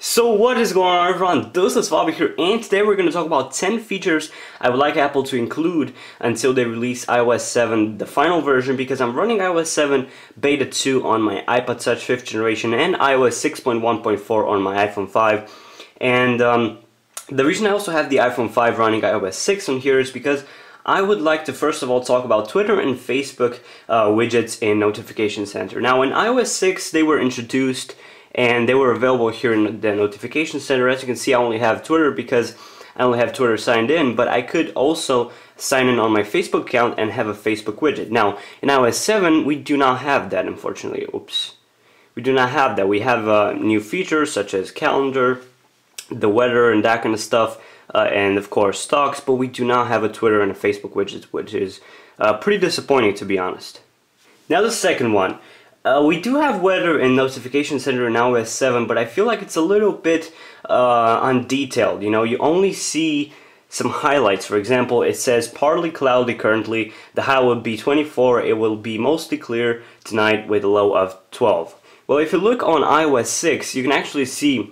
So what is going on, everyone? This is Bobby here, and today we're going to talk about 10 features I would like Apple to include until they release iOS 7, the final version, because I'm running iOS 7 Beta 2 on my iPod Touch 5th generation and iOS 6.1.4 on my iPhone 5. And the reason I also have the iPhone 5 running iOS 6 on here is because I would like to first of all talk about Twitter and Facebook widgets in Notification Center. Now in iOS 6 they were introduced and they were available here in the Notification Center. As you can see, I only have Twitter because I only have Twitter signed in, but I could also sign in on my Facebook account and have a Facebook widget. Now, in iOS 7, we do not have that, unfortunately. Oops. We do not have that. We have new features such as calendar, the weather, and that kind of stuff, and of course stocks, but we do not have a Twitter and a Facebook widget, which is pretty disappointing, to be honest. Now the second one. We do have weather in Notification Center in iOS 7, but I feel like it's a little bit undetailed. You know, you only see some highlights. For example, it says partly cloudy currently, the high will be 24, it will be mostly clear tonight with a low of 12. Well, if you look on iOS 6, you can actually see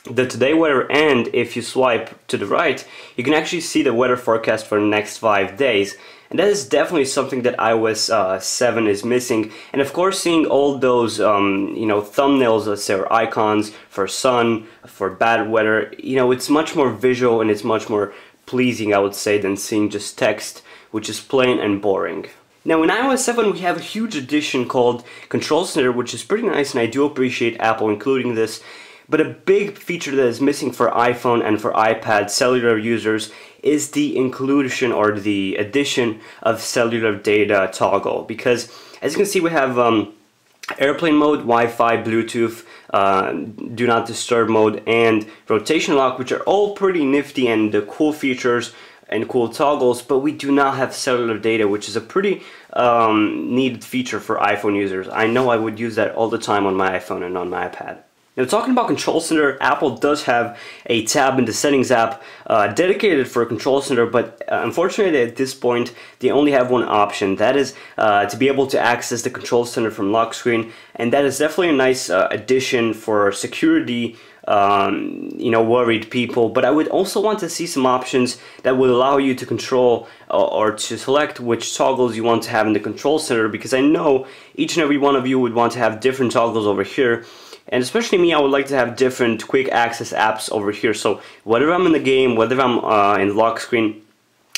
the today weather, and if you swipe to the right, you can actually see the weather forecast for the next 5 days. And that is definitely something that iOS 7 is missing. And of course, seeing all those thumbnails, let's say, or icons for sun, for bad weather, it's much more visual and it's much more pleasing, I would say, than seeing just text, which is plain and boring. Now in iOS 7 we have a huge addition called Control Center, which is pretty nice, and I do appreciate Apple including this. But a big feature that is missing for iPhone and for iPad cellular users is the inclusion or the addition of cellular data toggle, because as you can see we have airplane mode, Wi-Fi, Bluetooth, do not disturb mode, and rotation lock, which are all pretty nifty and cool features and cool toggles, but we do not have cellular data, which is a pretty needed feature for iPhone users. I know I would use that all the time on my iPhone and on my iPad. Now, talking about Control Center, Apple does have a tab in the Settings app dedicated for Control Center, but unfortunately at this point they only have one option. That is to be able to access the Control Center from lock screen, and that is definitely a nice addition for security worried people. But I would also want to see some options that would allow you to control or to select which toggles you want to have in the Control Center, because I know each and every one of you would want to have different toggles over here. And especially me, I would like to have different quick access apps over here. So whether I'm in the game, whether I'm in lock screen,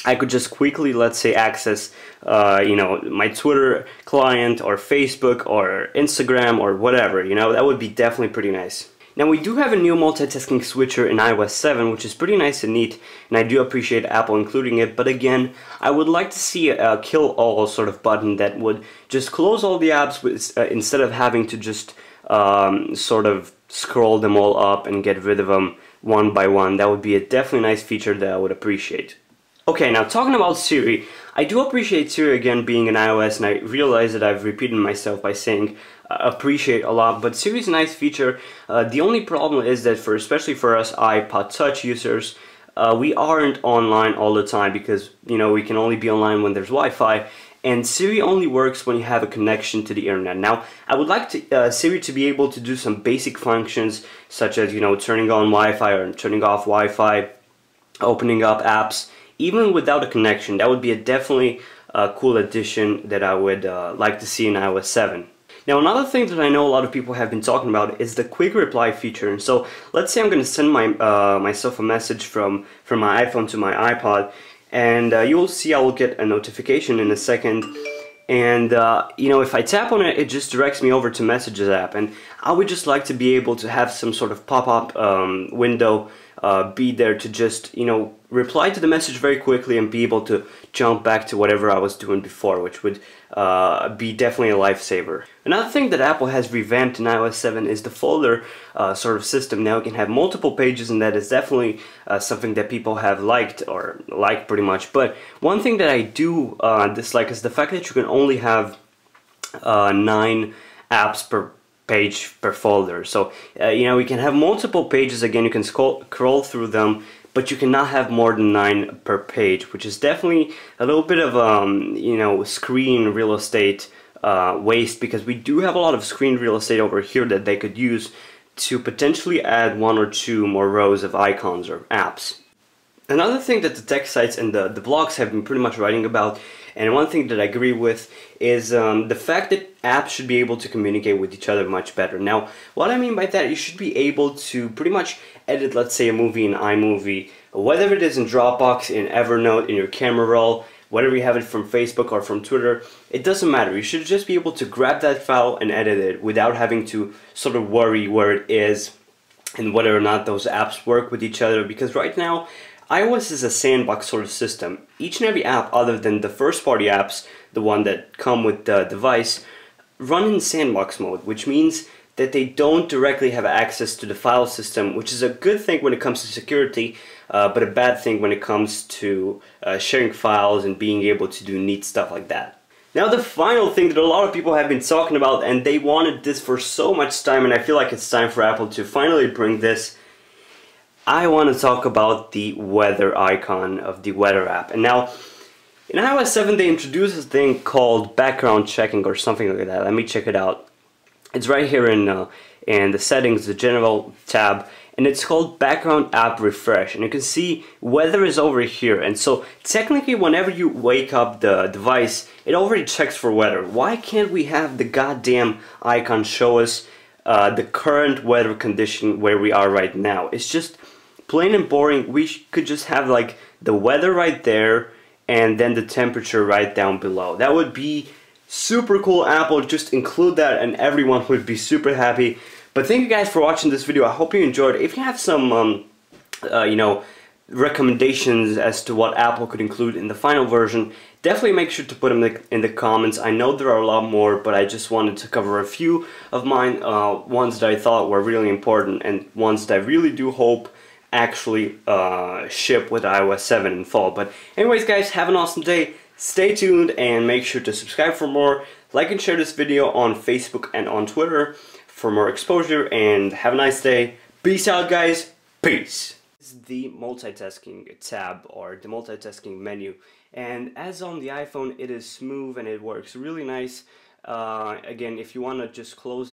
I could just quickly, let's say, access my Twitter client or Facebook or Instagram or whatever. That would be definitely pretty nice. Now we do have a new multitasking switcher in iOS 7, which is pretty nice and neat, and I do appreciate Apple including it. But again, I would like to see a kill all sort of button that would just close all the apps instead of having to just sort of scroll them all up and get rid of them one by one. That would be a definitely nice feature that I would appreciate. Okay, now talking about Siri, I do appreciate Siri again being in iOS, and I realize that I've repeated myself by saying appreciate a lot, but Siri's a nice feature. The only problem is that especially for us iPod Touch users, we aren't online all the time because we can only be online when there's Wi-Fi. And Siri only works when you have a connection to the internet. Now, I would like Siri to be able to do some basic functions, such as, turning on Wi-Fi or turning off Wi-Fi, opening up apps, even without a connection. That would be a definitely cool addition that I would like to see in iOS 7. Now, another thing that I know a lot of people have been talking about is the quick reply feature. And so, let's say I'm going to send myself a message from my iPhone to my iPod, and you'll see I will get a notification in a second, and if I tap on it, it just directs me over to Messages app, and I would just like to be able to have some sort of pop-up window be there to just reply to the message very quickly and be able to jump back to whatever I was doing before, which would be definitely a lifesaver. Another thing that Apple has revamped in iOS 7 is the folder sort of system. Now you can have multiple pages, and that is definitely something that people have liked or like pretty much. But one thing that I do dislike is the fact that you can only have 9 apps per page per folder. So we can have multiple pages. Again, you can scroll through them, but you cannot have more than 9 per page, which is definitely a little bit of screen real estate waste, because we do have a lot of screen real estate over here that they could use to potentially add 1 or 2 more rows of icons or apps. Another thing that the tech sites and the blogs have been pretty much writing about, and one thing that I agree with, is the fact that apps should be able to communicate with each other much better. Now, what I mean by that, you should be able to pretty much edit, let's say, a movie in iMovie, whether it is in Dropbox, in Evernote, in your camera roll, whether you have it from Facebook or from Twitter, it doesn't matter. You should just be able to grab that file and edit it without having to sort of worry where it is and whether or not those apps work with each other, because right now, iOS is a sandbox sort of system. Each and every app other than the first-party apps, the one that come with the device, run in sandbox mode, which means that they don't directly have access to the file system, which is a good thing when it comes to security, but a bad thing when it comes to sharing files and being able to do neat stuff like that. Now the final thing that a lot of people have been talking about, and they wanted this for so much time, and I feel like it's time for Apple to finally bring this. I want to talk about the weather icon of the weather app. And now, in iOS 7 they introduced this thing called background checking or something like that. Let me check it out. It's right here in the settings, the general tab, and it's called background app refresh. And you can see weather is over here. And so technically whenever you wake up the device, it already checks for weather. Why can't we have the goddamn icon show us the current weather condition where we are right now? It's just plain and boring. We could just have like the weather right there and then the temperature right down below. That would be super cool. Apple, just include that and everyone would be super happy. But thank you guys for watching this video. I hope you enjoyed. If you have some you know, recommendations as to what Apple could include in the final version, definitely make sure to put them in the comments. I know there are a lot more, but I just wanted to cover a few of mine, ones that I thought were really important and ones that I really do hope actually ship with iOS 7 in fall. But anyways guys, have an awesome day, stay tuned, and make sure to subscribe for more, like and share this video on Facebook and on Twitter for more exposure, and have a nice day. Peace out guys, peace. This is the multitasking tab or the multitasking menu, and as on the iPhone it is smooth and it works really nice. Again, if you want to just close